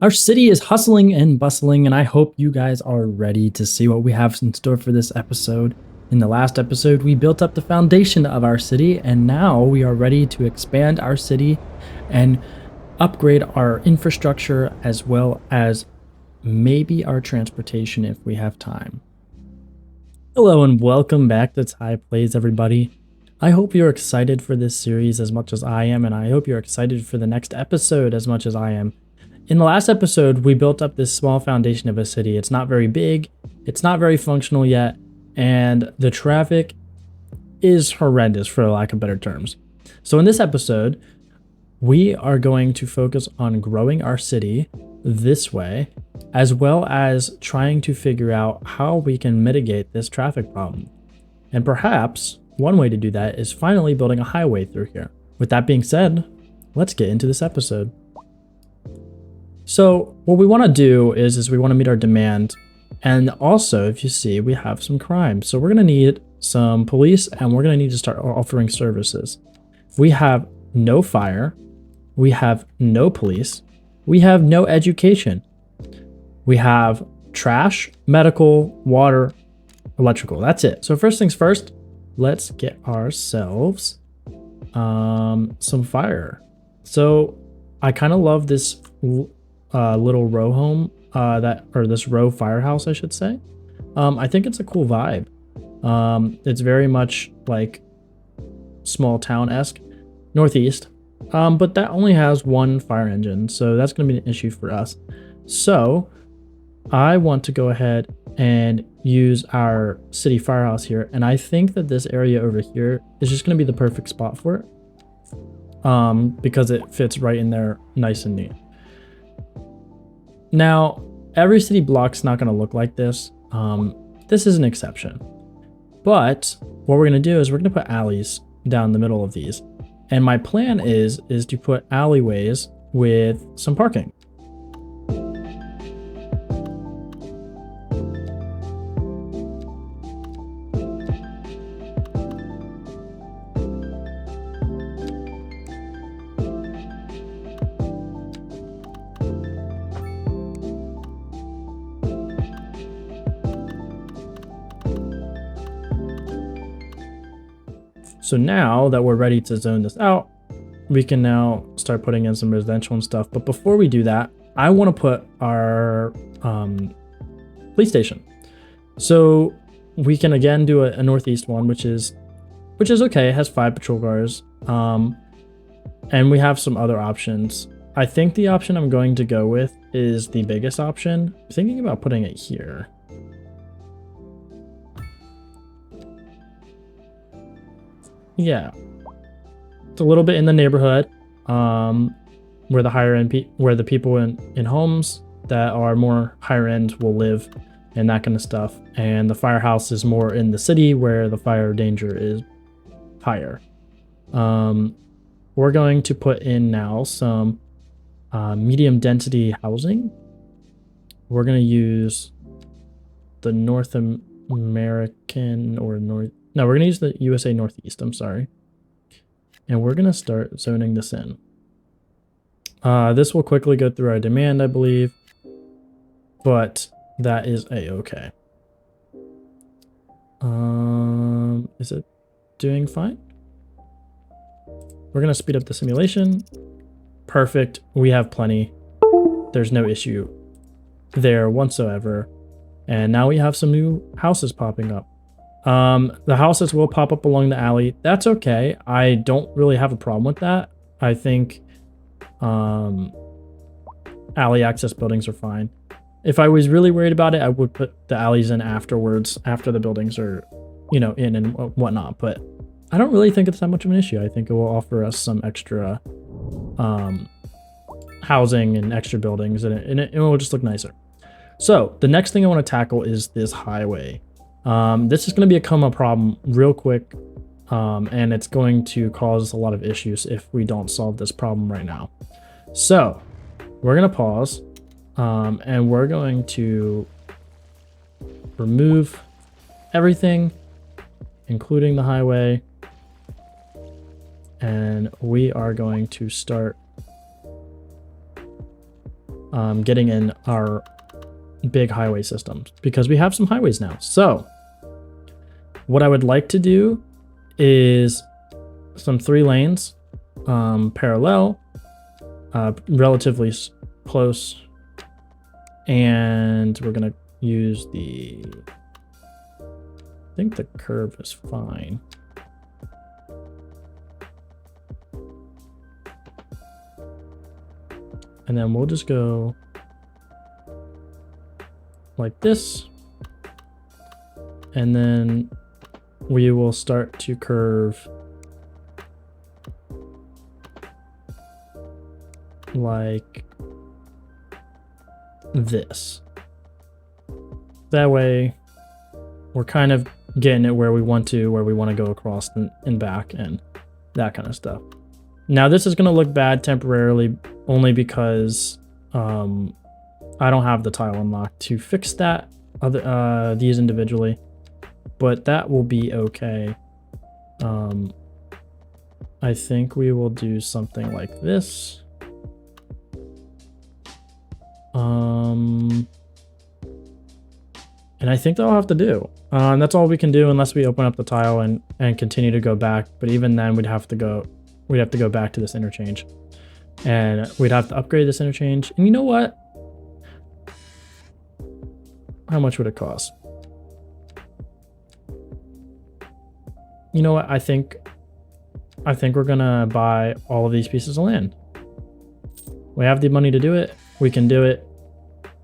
Our city is hustling and bustling, and I hope you guys are ready to see what we have in store for this episode. In the last episode, we built up the foundation of our city, and now we are ready to expand our city and upgrade our infrastructure as well as maybe our transportation if we have time. Hello and welcome back to Ty Plays, everybody. I hope you're excited for this series as much as I am, and I hope you're excited for the next episode as much as I am. In the last episode, we built up this small foundation of a city. It's not very big, it's not very functional yet, and the traffic is horrendous, for lack of better terms. So in this episode, we are going to focus on growing our city this way, as well as trying to figure out how we can mitigate this traffic problem. And perhaps one way to do that is finally building a highway through here. With that being said, let's get into this episode. So what we want to do is we want to meet our demand. And also, if you see, we have some crime. So we're going to need some police, and we're going to need to start offering services. We have no fire. We have no police. We have no education. We have trash, medical, water, electrical. That's it. So first things first, let's get ourselves some fire. So I kind of love this little row home or this row firehouse, I should say. I think it's a cool vibe. It's very much like small town-esque, northeast, but that only has one fire engine, so that's going to be an issue for us. So I want to go ahead and use our city firehouse here, and I think that this area over here is just going to be the perfect spot for it, because it fits right in there nice and neat. Now, every city block's not going to look like this. This is an exception. But what we're going to do is we're going to put alleys down the middle of these. And my plan is to put alleyways with some parking. So now that we're ready to zone this out, we can now start putting in some residential and stuff. But before we do that, I want to put our police station. So we can again do a northeast one, which is okay. It has 5 patrol cars, and we have some other options. I think the option I'm going to go with is the biggest option. I'm thinking about putting it here. Yeah, it's a little bit in the neighborhood, where the higher end where the people in homes that are more higher end will live, and that kind of stuff. And the firehouse is more in the city where the fire danger is higher. We're going to put in now some medium density housing. We're going to use the North American or North. No, we're going to use the USA Northeast, I'm sorry. And we're going to start zoning this in. This will quickly go through our demand, I believe. But that is a-okay. Is it doing fine? We're going to speed up the simulation. Perfect. We have plenty. There's no issue there whatsoever. And now we have some new houses popping up. The houses will pop up along the alley. That's okay. I don't really have a problem with that. I think alley access buildings are fine. If I was really worried about it, I would put the alleys in afterwards, after the buildings are, in and whatnot. But I don't really think it's that much of an issue. I think it will offer us some extra housing and extra buildings, and it will just look nicer. So the next thing I want to tackle is this highway. This is going to become a problem real quick, and it's going to cause us a lot of issues if we don't solve this problem right now. So we're going to pause, and we're going to remove everything, including the highway, and we are going to start getting in our big highway systems, because we have some highways now. So what I would like to do is some 3 lanes, parallel, relatively close, and we're gonna use I think the curve is fine. And then we'll just go like this. And then we will start to curve like this. That way we're kind of getting it where we want to go across and back and that kind of stuff. Now this is going to look bad temporarily only because I don't have the tile unlocked to fix that these individually, but that will be okay. I think we will do something like this. And I think that'll have to do. That's all we can do unless we open up the tile and continue to go back. But even then we'd have to go back to this interchange. And we'd have to upgrade this interchange. And you know what? How much would it cost? You know what? I think we're gonna buy all of these pieces of land. We have the money to do it. We can do it.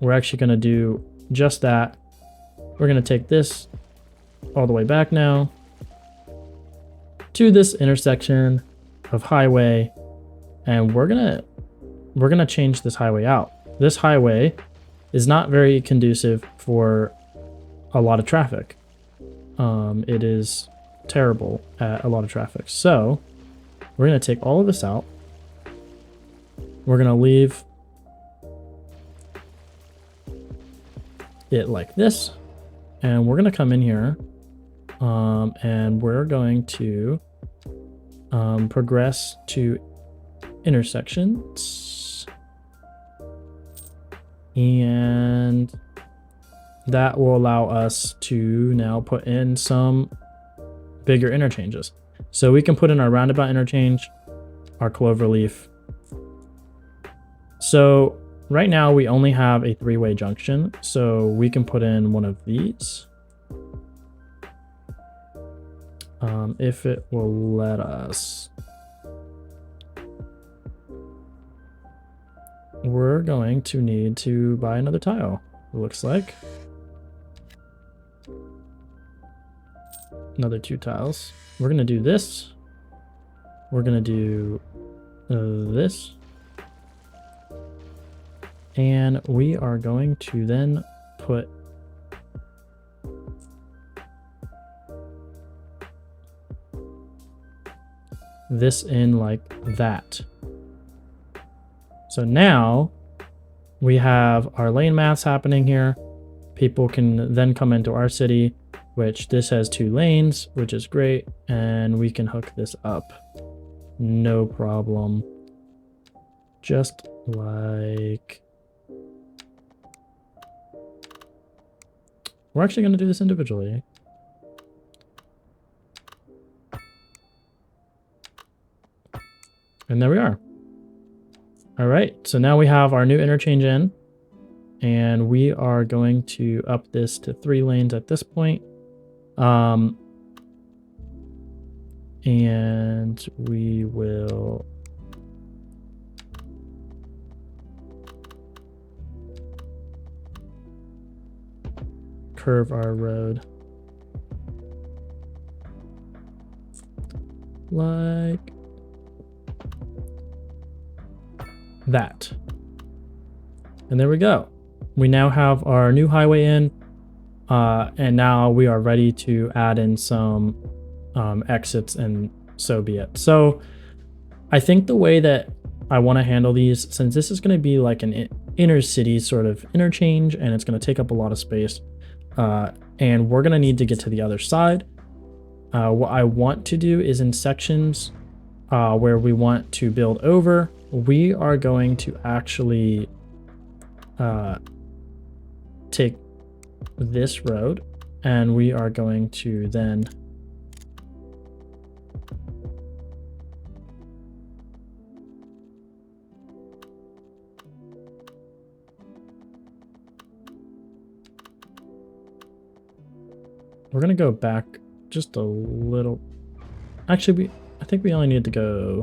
We're actually gonna do just that. We're gonna take this all the way back now to this intersection of highway, and we're gonna change this highway out. This highway is not very conducive for a lot of traffic. It is terrible at a lot of traffic. So we're gonna take all of this out. We're gonna leave it like this, and we're gonna come in here, and we're going to progress to intersections, and that will allow us to now put in some bigger interchanges. So we can put in our roundabout interchange, our cloverleaf. So right now we only have a 3-way junction, so we can put in one of these. If it will let us. We're going to need to buy another tile, it looks like. Another 2 tiles. We're gonna do this. We're gonna do this. And we are going to then put this in like that. So now we have our lane maths happening here. People can then come into our city, which this has 2 lanes, which is great. And we can hook this up. No problem. Just like... We're actually going to do this individually. And there we are. All right, so now we have our new interchange in, and we are going to up this to 3 lanes at this point. And we will curve our road like that. And there we go. We now have our new highway in, and now we are ready to add in some exits, and so be it. So I think the way that I want to handle these, since this is going to be like an inner city sort of interchange, and it's going to take up a lot of space, and we're going to need to get to the other side. What I want to do is in sections where we want to build over, we are going to actually take this road, and we are going to then we're gonna go back just a little. Actually, I think we only need to go.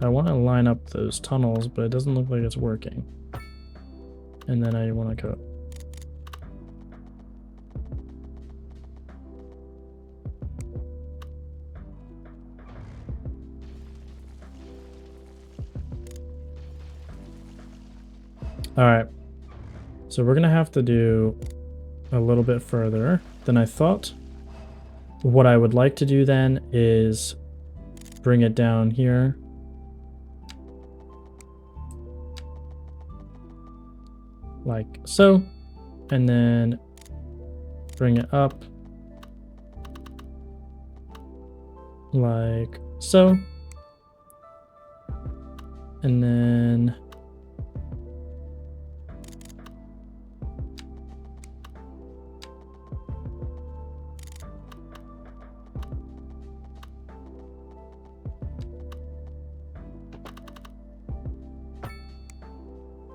I want to line up those tunnels, but it doesn't look like it's working. And then I want to go. All right. So we're going to have to do a little bit further than I thought. What I would like to do then is bring it down here. Like so, and then bring it up like so, and then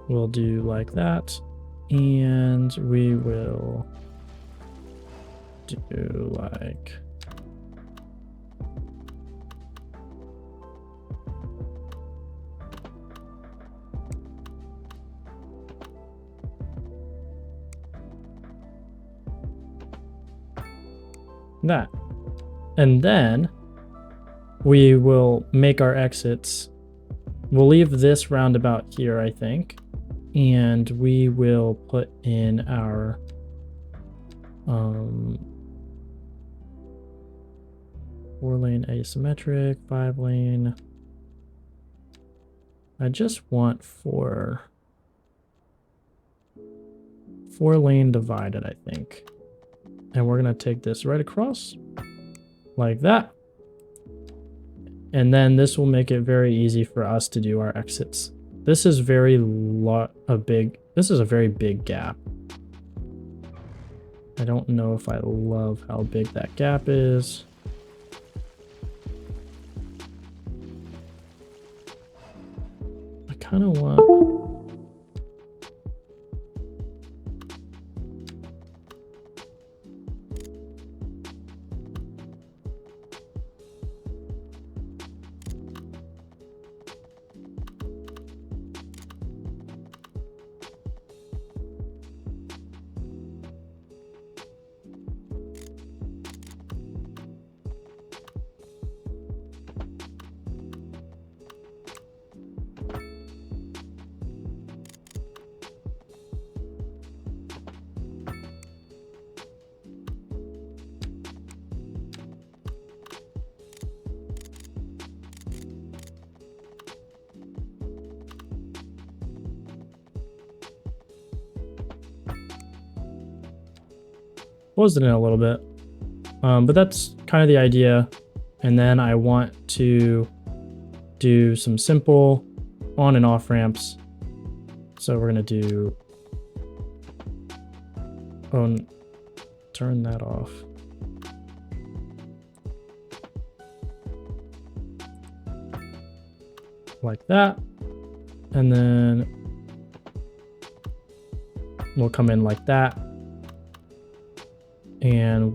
we'll do like that, and we will do like that. And then we will make our exits. We'll leave this roundabout here, I think. And we will put in our 4-lane asymmetric, 5-lane. I just want 4-lane divided, I think. And we're gonna take this right across like that. And then this will make it very easy for us to do our exits. This is this is a very big gap. I don't know if I love how big that gap is. I kind of want... closed it in a little bit, but that's kind of the idea. And then I want to do some simple on and off ramps. So we're gonna do turn that off. Like that. And then we'll come in like that. And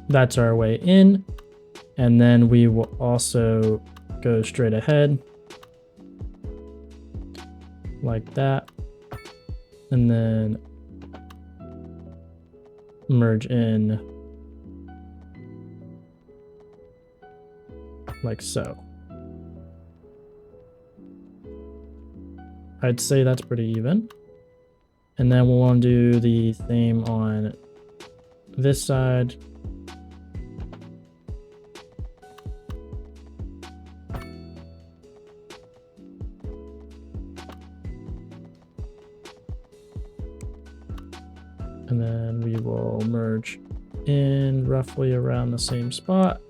that's our way in. And then we will also go straight ahead like that, and then merge in like so. I'd say that's pretty even. And then we'll want to do the same on this side. And then we will merge in roughly around the same spot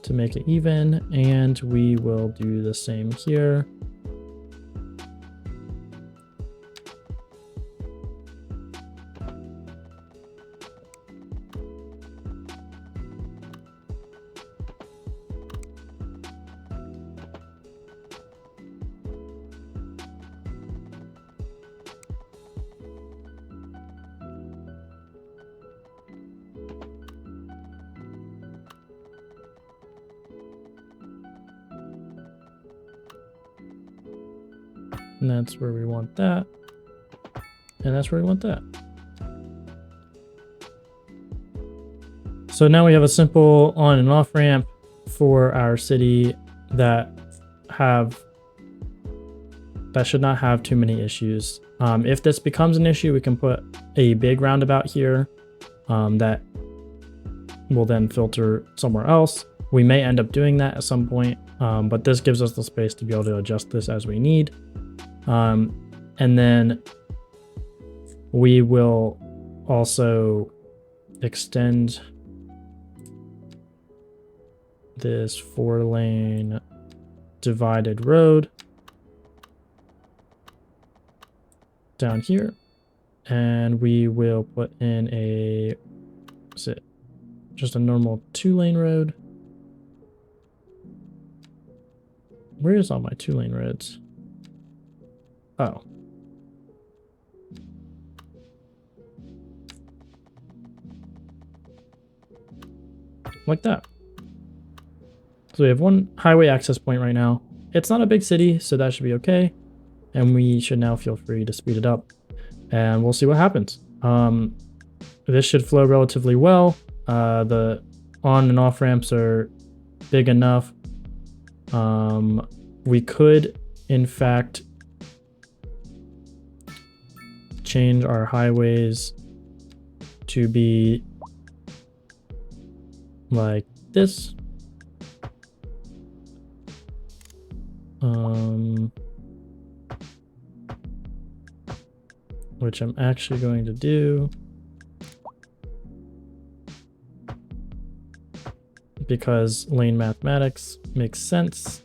to make it even. And we will do the same here. And that's where we want that. And that's where we want that. So now we have a simple on and off ramp for our city that should not have too many issues. If this becomes an issue, we can put a big roundabout here that will then filter somewhere else. We may end up doing that at some point, but this gives us the space to be able to adjust this as we need. And then we will also extend this 4-lane divided road down here, and we will put in just a normal 2-lane road. Where's all my 2-lane roads? Oh. Like that. So we have one highway access point right now. It's not a big city, so that should be okay. And we should now feel free to speed it up. And we'll see what happens. This should flow relatively well. The on and off ramps are big enough. We could, in fact, change our highways to be like this. Which I'm actually going to do because lane mathematics makes sense.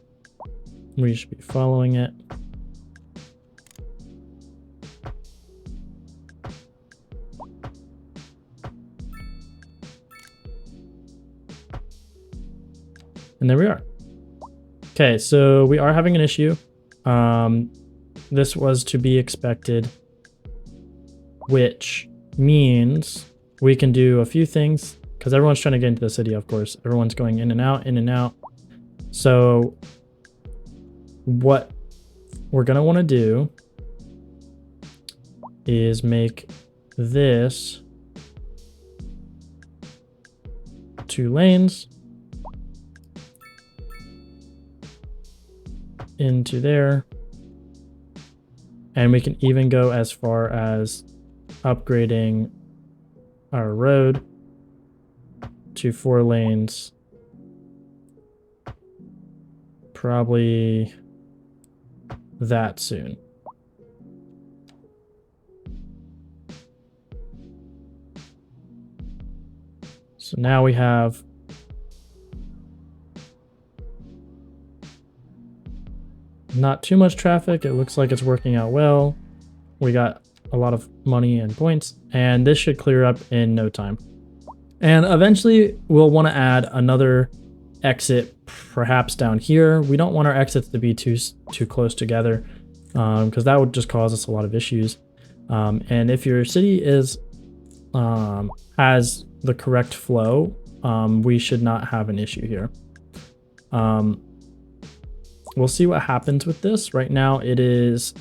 We should be following it. And there we are. Okay, so we are having an issue. This was to be expected, which means we can do a few things because everyone's trying to get into the city, of course. Everyone's going in and out, in and out. So what we're going to want to do is make this 2 lanes into there. And we can even go as far as upgrading our road to 4 lanes. Probably that soon. So now we have not too much traffic. It looks like it's working out well. We got a lot of money and points, and this should clear up in no time. And eventually we'll want to add another exit, perhaps down here. We don't want our exits to be too close together because that would just cause us a lot of issues. And if your city is has the correct flow, we should not have an issue here. We'll see what happens with this. Right now it is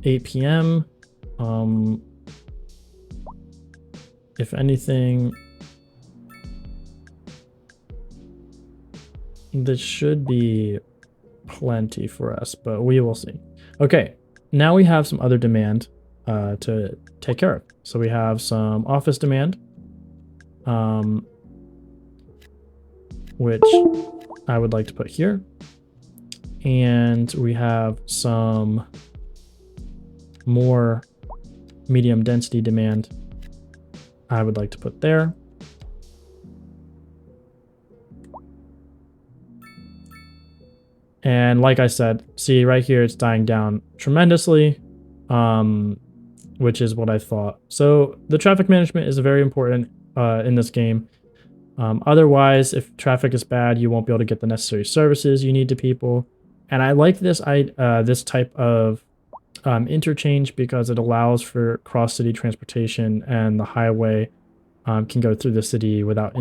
8 p.m. If anything, this should be plenty for us, but we will see. Okay, now we have some other demand to take care of. So we have some office demand, which I would like to put here. And we have some more medium density demand I would like to put there. And like I said, see right here, it's dying down tremendously, which is what I thought. So the traffic management is very important in this game. Otherwise, if traffic is bad, you won't be able to get the necessary services you need to people. And I like this this type of interchange because it allows for cross-city transportation, and the highway can go through the city without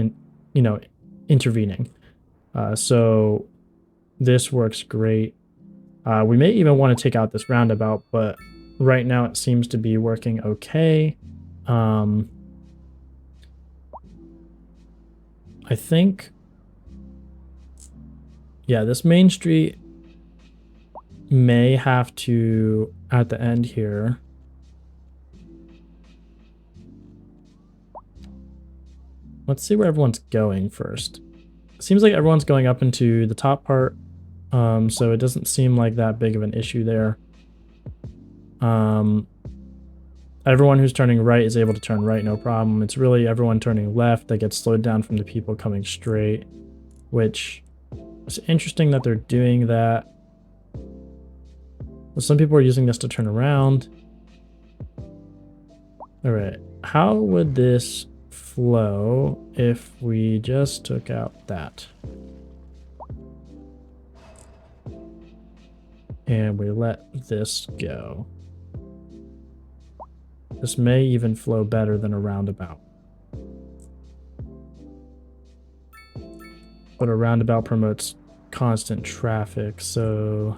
intervening. So this works great. We may even want to take out this roundabout, but right now it seems to be working okay. I think, yeah, this main street may have to, at the end here, let's see where everyone's going first. It seems like everyone's going up into the top part, so it doesn't seem like that big of an issue there. Everyone who's turning right is able to turn right, no problem. It's really everyone turning left that gets slowed down from the people coming straight, which is interesting that they're doing that. Well, some people are using this to turn around. All right, how would this flow if we just took out that? And we let this go. This may even flow better than a roundabout. But a roundabout promotes constant traffic, so...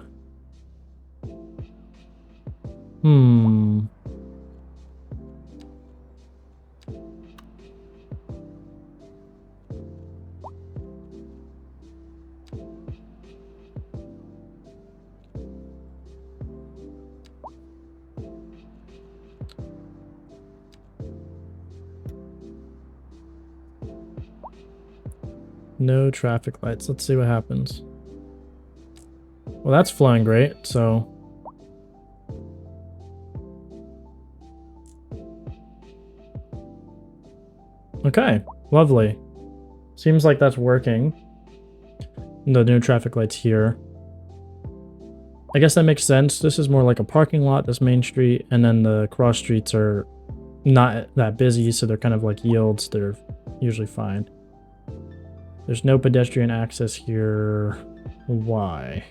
No traffic lights. Let's see what happens. Well, that's flying great, so... Okay, lovely. Seems like that's working. The new traffic lights here. I guess that makes sense. This is more like a parking lot, this main street, and then the cross streets are not that busy, so they're kind of like yields. They're usually fine. There's no pedestrian access here. Why?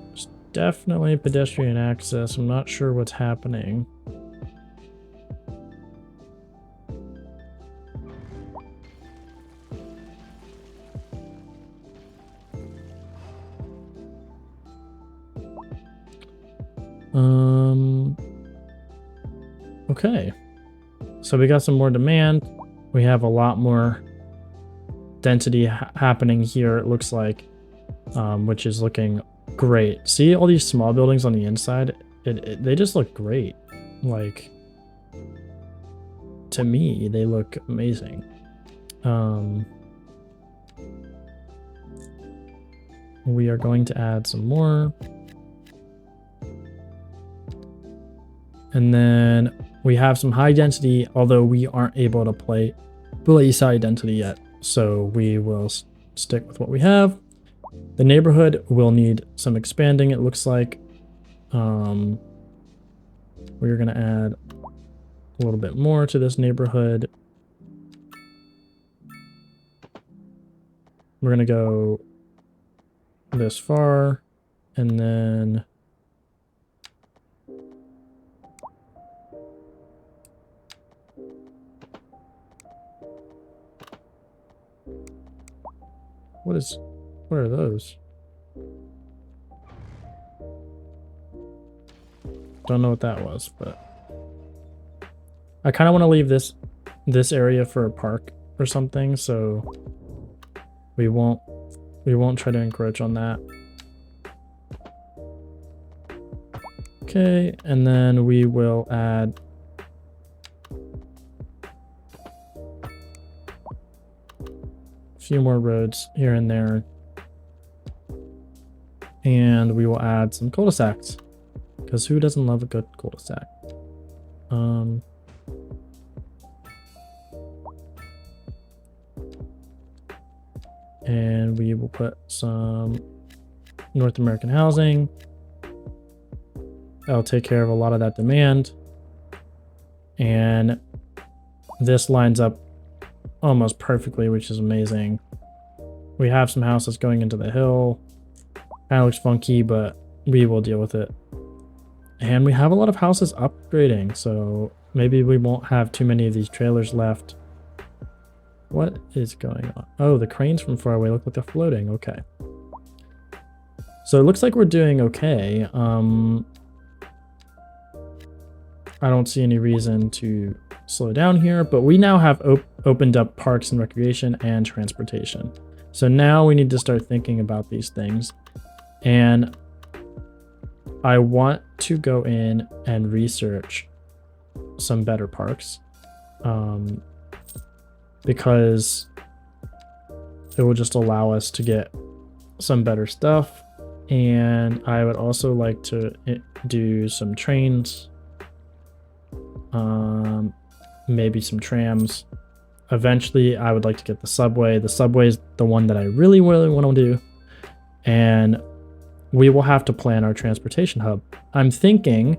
There's definitely pedestrian access. I'm not sure what's happening. Okay. So we got some more demand. We have a lot more density happening here, it looks like, which is looking great. See all these small buildings on the inside? They just look great. Like, to me, they look amazing. We are going to add some more. And then we have some high density, although we aren't able to place high density yet. So we will stick with what we have. The neighborhood will need some expanding, it looks like. We're going to add a little bit more to this neighborhood. We're going to go this far, and then... What are those? Don't know what that was, but I kind of want to leave this area for a park or something, so we won't try to encroach on that. Okay, and then we will add few more roads here and there, and we will add some cul-de-sacs. because who doesn't love a good cul-de-sac? And we will put some North American housing. That'll take care of a lot of that demand. And this lines up almost perfectly, which is amazing. We have some houses going into the hill. Kind of looks funky, but we will deal with it. And we have a lot of houses upgrading, so maybe we won't have too many of these trailers left. What is going on? Oh, the cranes from far away look like they're floating. Okay. So it looks like we're doing okay. I don't see any reason to slow down here, but we now have opened up parks and recreation and transportation. So now we need to start thinking about these things. And I want to go in and research some better parks, because it will just allow us to get some better stuff. And I would also like to do some trains, maybe some trams. Eventually I would like to get the subway. The subway is the one that I really want to do, and we will have to plan our transportation hub. I'm thinking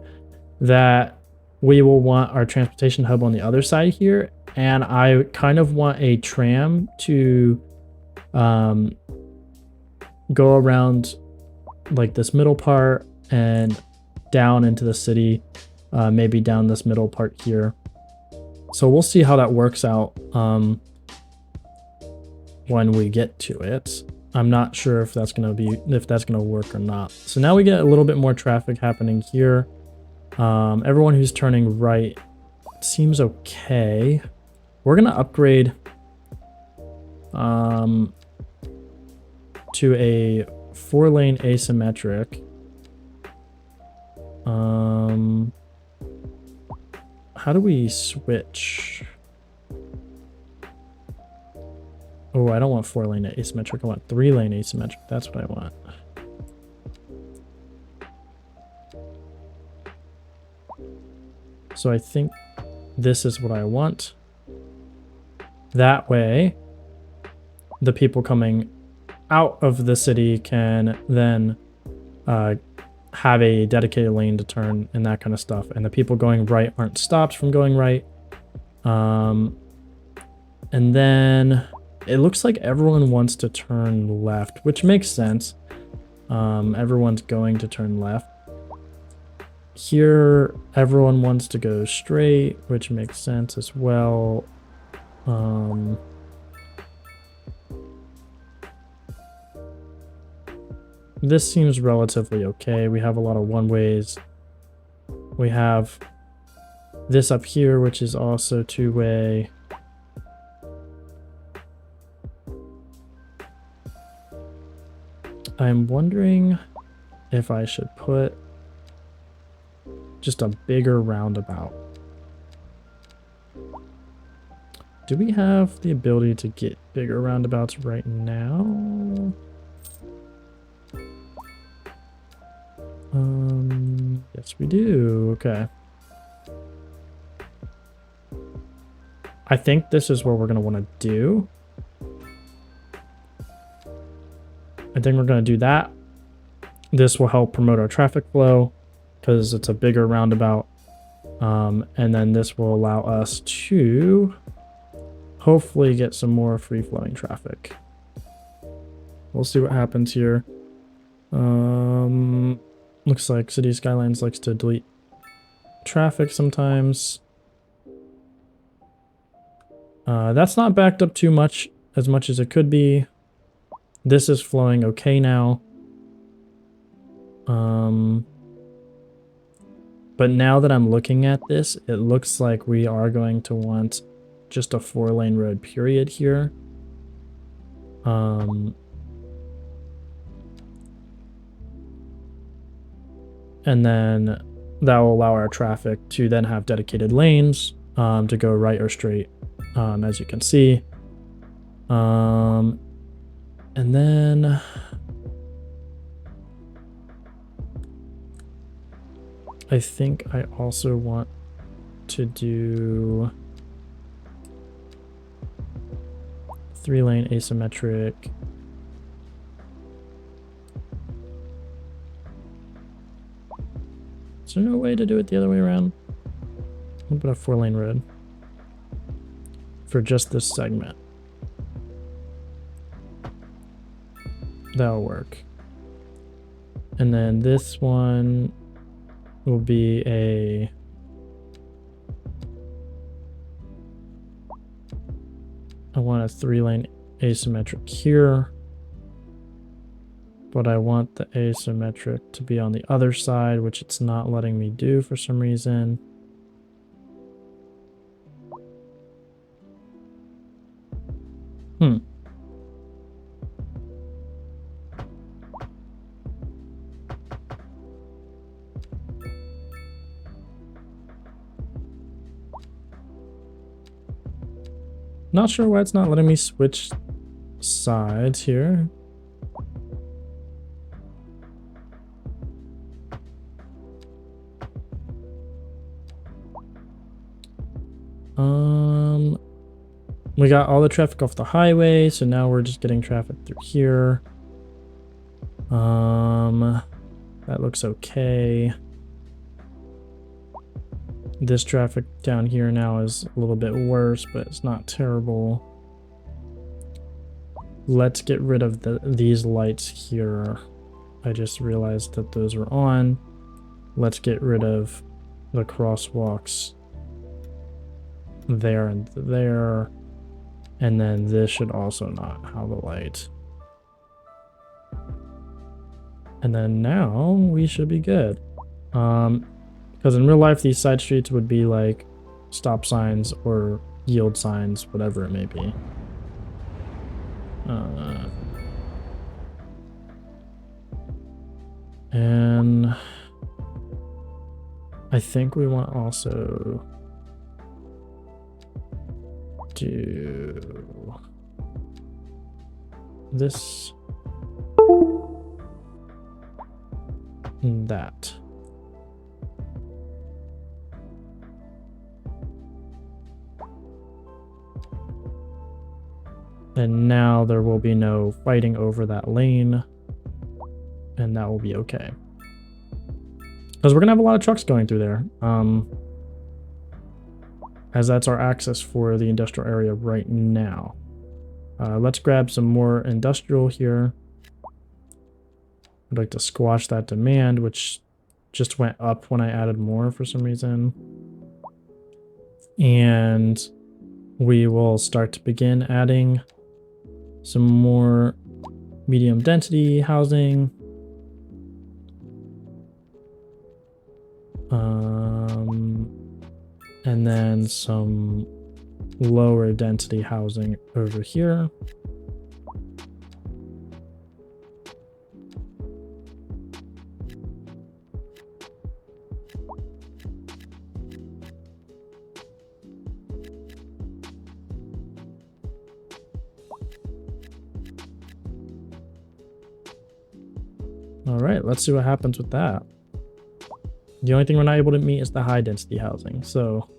that we will want our transportation hub on the other side here, and I kind of want a tram to go around like this middle part and down into the city, maybe down this middle part here. So we'll see how that works out when we get to it. I'm not sure if that's gonna work or not. So now we get a little bit more traffic happening here. Everyone who's turning right seems okay. We're gonna upgrade to a 4-lane asymmetric. How do we switch? Oh, I don't want 4-lane asymmetric. I want 3-lane asymmetric. That's what I want. So I think this is what I want. That way, the people coming out of the city can then have a dedicated lane to turn and that kind of stuff. And the people going right aren't stopped from going right. And then it looks like everyone wants to turn left, which makes sense. Everyone's going to turn left. Here, everyone wants to go straight, which makes sense as well. This seems relatively okay. We have a lot of one-ways. We have this up here, which is also two-way. I'm wondering if I should put just a bigger roundabout. Do we have the ability to get bigger roundabouts right now? Yes, we do. Okay. I think this is what we're going to want to do. I think we're going to do that. This will help promote our traffic flow because it's a bigger roundabout. And then this will allow us to hopefully get some more free-flowing traffic. We'll see what happens here. Looks like Cities Skylines likes to delete traffic sometimes. That's not backed up too much as it could be. This is flowing okay now. But now that I'm looking at this, it looks like we are going to want just a 4-lane road period here. And then that will allow our traffic to then have dedicated lanes to go right or straight, as you can see. And then I think I also want to do 3-lane asymmetric. Is there no way to do it the other way around? What about a 4-lane road for just this segment? That'll work. And then this one will be a I want a 3-lane asymmetric here, but I want the asymmetric to be on the other side, which it's not letting me do for some reason. Not sure why it's not letting me switch sides here. We got all the traffic off the highway, so now we're just getting traffic through here. That looks okay. This traffic down here now is a little bit worse, but it's not terrible. Let's get rid of these lights here. I just realized that those are on. Let's get rid of the crosswalks there and there. And then this should also not have a light. And then now we should be good. Because in real life, these side streets would be like stop signs or yield signs, whatever it may be. And I think we want also do this and that. And now there will be no fighting over that lane, and that will be okay. Because we're gonna have a lot of trucks going through there, as that's our access for the industrial area right now. Let's grab some more industrial here. I'd like to squash that demand, which just went up when I added more for some reason. And we will start to begin adding some more medium density housing. And then some lower density housing over here. All right, let's see what happens with that. The only thing we're not able to meet is the high density housing, so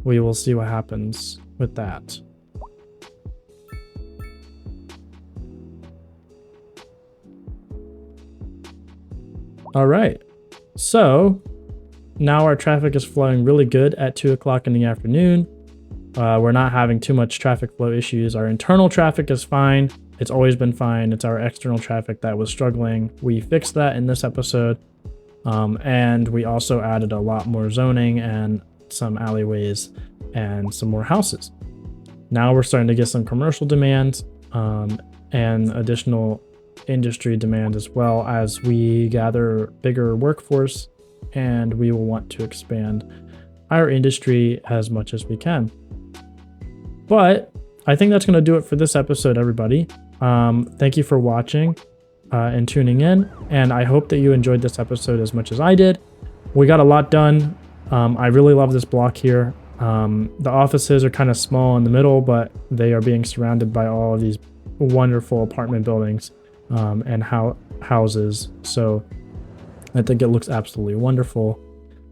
we will see what happens with that. All right, so now our traffic is flowing really good at 2 o'clock in the afternoon. We're not having too much traffic flow issues. Our internal traffic is fine. It's always been fine. It's our external traffic that was struggling. We fixed that in this episode. And we also added a lot more zoning and some alleyways and some more houses. Now we're starting to get some commercial demand and additional industry demand as well as we gather bigger workforce, and we will want to expand our industry as much as we can. But I think that's going to do it for this episode, everybody. Thank you for watching and tuning in, and I hope that you enjoyed this episode as much as I did. We got a lot done. I really love this block here. The offices are kind of small in the middle, but they are being surrounded by all of these wonderful apartment buildings and houses. So I think it looks absolutely wonderful.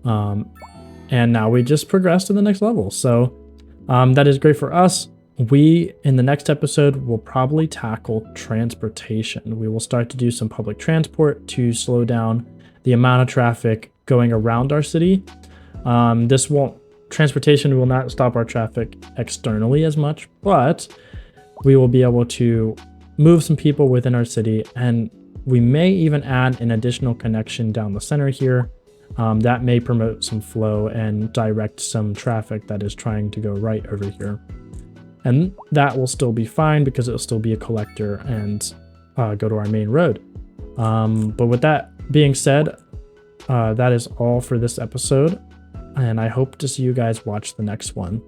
And now we just progress to the next level. So that is great for us. We, in the next episode, will probably tackle transportation. We will start to do some public transport to slow down the amount of traffic going around our city. Transportation will not stop our traffic externally as much, but we will be able to move some people within our city, and we may even add an additional connection down the center here that may promote some flow and direct some traffic that is trying to go right over here. And that will still be fine because it'll still be a collector and go to our main road. But with that being said, that is all for this episode, and I hope to see you guys watch the next one.